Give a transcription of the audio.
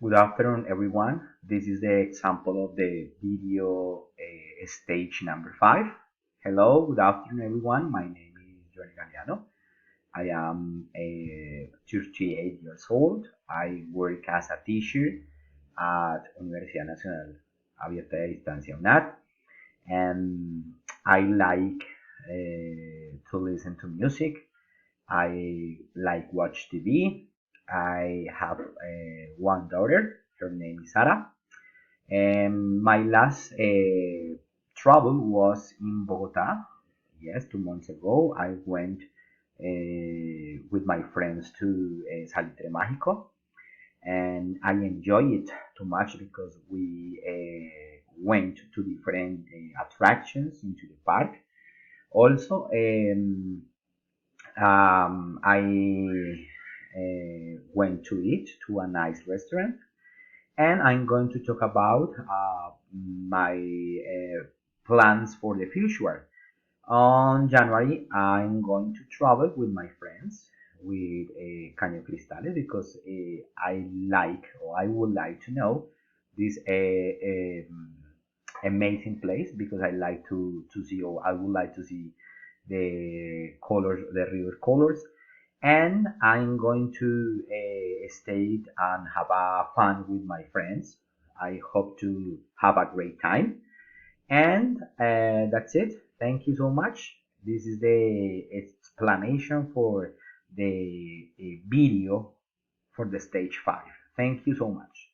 Good afternoon, everyone. This is the example of the video stage number 5. Hello, good afternoon, everyone. My name is Johnny Galliano. I am 38 years old. I work as a teacher at Universidad Nacional Abierta de Distancia UNAD, and I like to listen to music. I like watch TV. I have one daughter. Her name is Sarah. And my last travel was in Bogota. Yes, 2 months ago. I went with my friends to Salitre Mágico, and I enjoyed it too much because we went to different attractions into the park. Also, I went to eat to a nice restaurant, and I'm going to talk about my plans for the future. On January, I'm going to travel with my friends with Caño Cristales because I like or I would like to know this amazing place because I like to see or I would like to see the colors, the river colors, and I'm going to stay and have a fun with my friends. I hope to have a great time, and that's it. Thank you so much. This is the explanation for the video for the stage 5. Thank you so much.